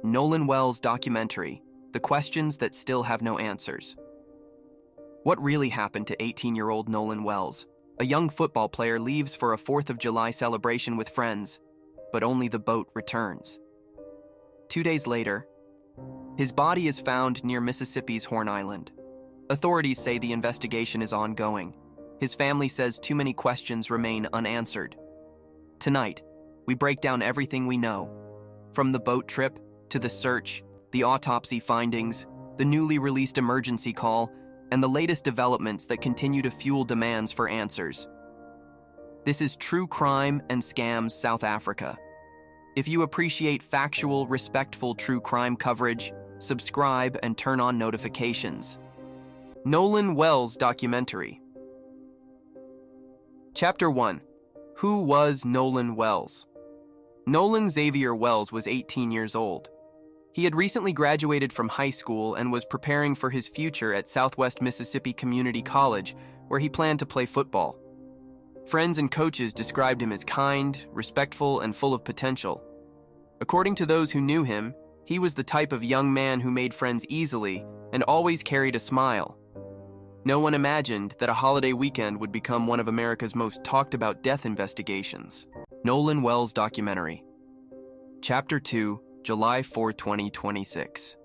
Nolan Wells documentary, The Questions That Still Have No Answers. What really happened to 18-year-old Nolan Wells? A young football player leaves for a 4th of July celebration with friends, but only the boat returns. 2 days later, his body is found near Mississippi's Horn Island. Authorities say the investigation is ongoing. His family says too many questions remain unanswered. Tonight, we break down everything we know, from the boat trip to the search, the autopsy findings, the newly released emergency call, and the latest developments that continue to fuel demands for answers. This is True Crime and Scams South Africa. If you appreciate factual, respectful true crime coverage, subscribe and turn on notifications. Nolan Wells documentary. Chapter 1. Who was Nolan Wells? Nolan Xavier Wells was 18 years old. He had recently graduated from high school and was preparing for his future at Southwest Mississippi Community College, where he planned to play football. Friends and coaches described him as kind, respectful, and full of potential. According to those who knew him, he was the type of young man who made friends easily and always carried a smile. No one imagined that a holiday weekend would become one of America's most talked-about death investigations. Nolan Wells documentary. Chapter 2, July 4, 2026.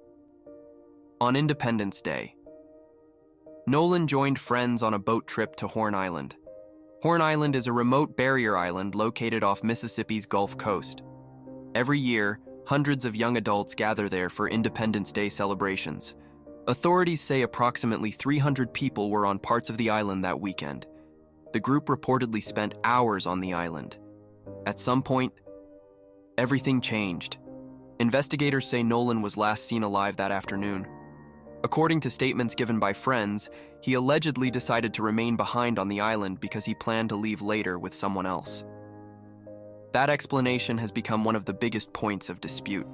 On Independence Day, Nolan joined friends on a boat trip to Horn Island. Horn Island is a remote barrier island located off Mississippi's Gulf Coast. Every year, hundreds of young adults gather there for Independence Day celebrations. Authorities say approximately 300 people were on parts of the island that weekend. The group reportedly spent hours on the island. At some point, everything changed. Investigators say Nolan was last seen alive that afternoon. According to statements given by friends, he allegedly decided to remain behind on the island because he planned to leave later with someone else. That explanation has become one of the biggest points of dispute.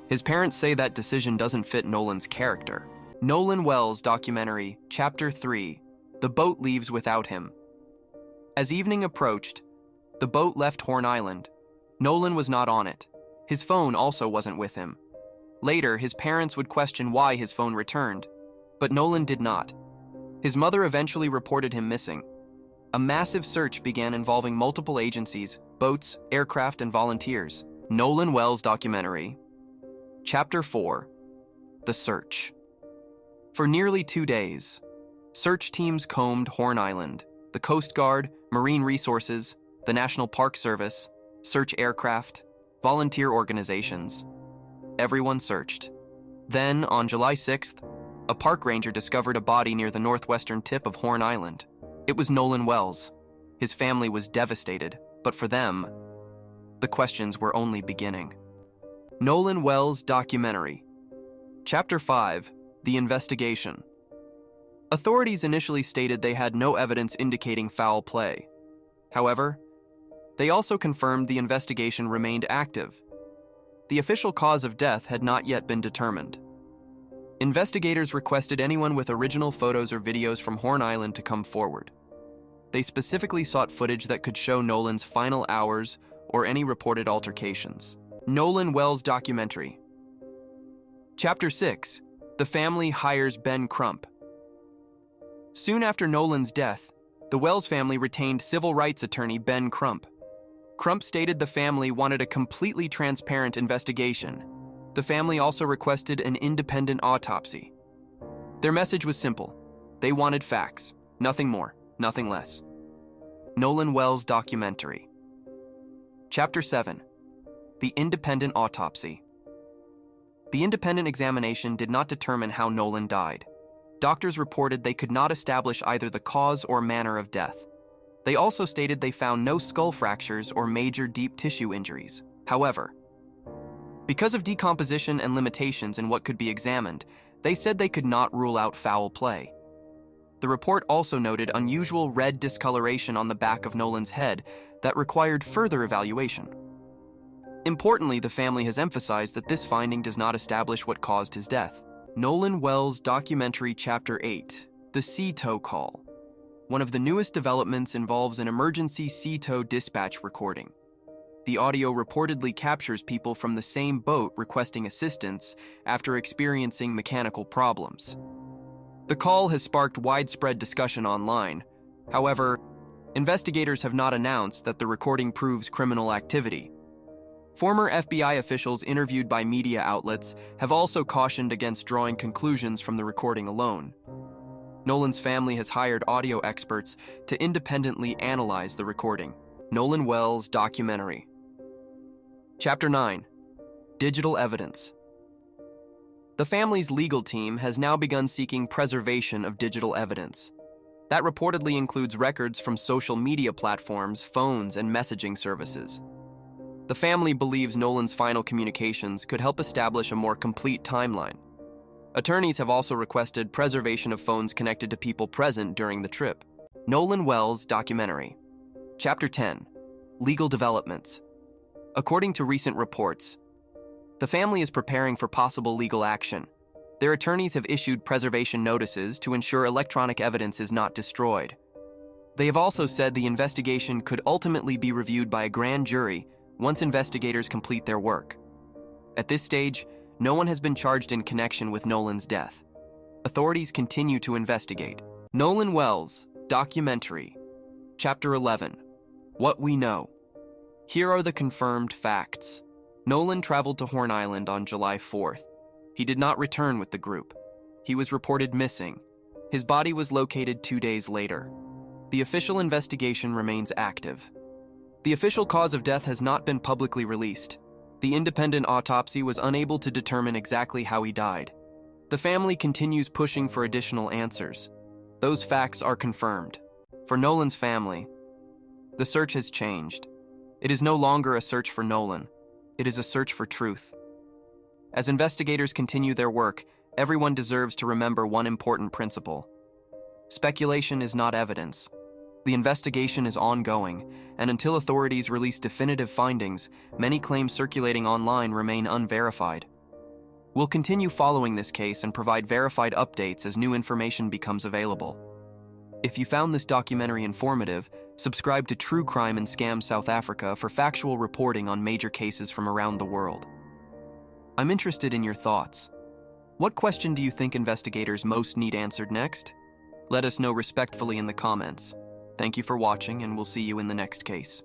His parents say that decision doesn't fit Nolan's character. Nolan Wells documentary, Chapter 3, The Boat Leaves Without Him. As evening approached, the boat left Horn Island. Nolan was not on it. His phone also wasn't with him. Later, his parents would question why his phone returned, but Nolan did not. His mother eventually reported him missing. A massive search began involving multiple agencies, boats, aircraft, and volunteers. Nolan Wells documentary. Chapter 4. The Search. For nearly 2 days, search teams combed Horn Island. The Coast Guard, Marine Resources, the National Park Service, search aircraft, volunteer organizations. Everyone searched. Then, on July 6th, a park ranger discovered a body near the northwestern tip of Horn Island. It was Nolan Wells. His family was devastated, but for them, the questions were only beginning. Nolan Wells documentary. Chapter 5, The Investigation. Authorities initially stated they had no evidence indicating foul play. However, they also confirmed the investigation remained active. The official cause of death had not yet been determined. Investigators requested anyone with original photos or videos from Horn Island to come forward. They specifically sought footage that could show Nolan's final hours or any reported altercations. Nolan Wells documentary. Chapter 6. The Family Hires Ben Crump. Soon after Nolan's death, the Wells family retained civil rights attorney Ben Crump. Crump stated the family wanted a completely transparent investigation. The family also requested an independent autopsy. Their message was simple. They wanted facts. Nothing more, nothing less. Nolan Wells documentary. Chapter 7. The Independent Autopsy. The independent examination did not determine how Nolan died. Doctors reported they could not establish either the cause or manner of death. They also stated they found no skull fractures or major deep tissue injuries. However, because of decomposition and limitations in what could be examined, they said they could not rule out foul play. The report also noted unusual red discoloration on the back of Nolan's head that required further evaluation. Importantly, the family has emphasized that this finding does not establish what caused his death. Nolan Wells documentary Chapter 8, The Sea Tow Call. One of the newest developments involves an emergency sea tow dispatch recording. The audio reportedly captures people from the same boat requesting assistance after experiencing mechanical problems. The call has sparked widespread discussion online. However, investigators have not announced that the recording proves criminal activity. Former FBI officials interviewed by media outlets have also cautioned against drawing conclusions from the recording alone. Nolan's family has hired audio experts to independently analyze the recording. Nolan Wells documentary. Chapter 9. Digital Evidence. The family's legal team has now begun seeking preservation of digital evidence. That reportedly includes records from social media platforms, phones, and messaging services. The family believes Nolan's final communications could help establish a more complete timeline. Attorneys have also requested preservation of phones connected to people present during the trip. Nolan Wells documentary. Chapter 10. Legal developments. According to recent reports, the family is preparing for possible legal action. Their attorneys have issued preservation notices to ensure electronic evidence is not destroyed. They have also said the investigation could ultimately be reviewed by a grand jury once investigators complete their work. At this stage, no one has been charged in connection with Nolan's death. Authorities continue to investigate. Nolan Wells documentary. Chapter 11. What we know. Here are the confirmed facts. Nolan traveled to Horn Island on July 4th. He did not return with the group. He was reported missing. His body was located 2 days later. The official investigation remains active. The official cause of death has not been publicly released. The independent autopsy was unable to determine exactly how he died. The family continues pushing for additional answers. Those facts are confirmed. For Nolan's family, the search has changed. It is no longer a search for Nolan. It is a search for truth. As investigators continue their work, everyone deserves to remember one important principle. Speculation is not evidence. The investigation is ongoing, and until authorities release definitive findings, many claims circulating online remain unverified. We'll continue following this case and provide verified updates as new information becomes available. If you found this documentary informative, subscribe to TrueCrime and Scam South Africa for factual reporting on major cases from around the world. I'm interested in your thoughts. What question do you think investigators most need answered next? Let us know respectfully in the comments. Thank you for watching, and we'll see you in the next case.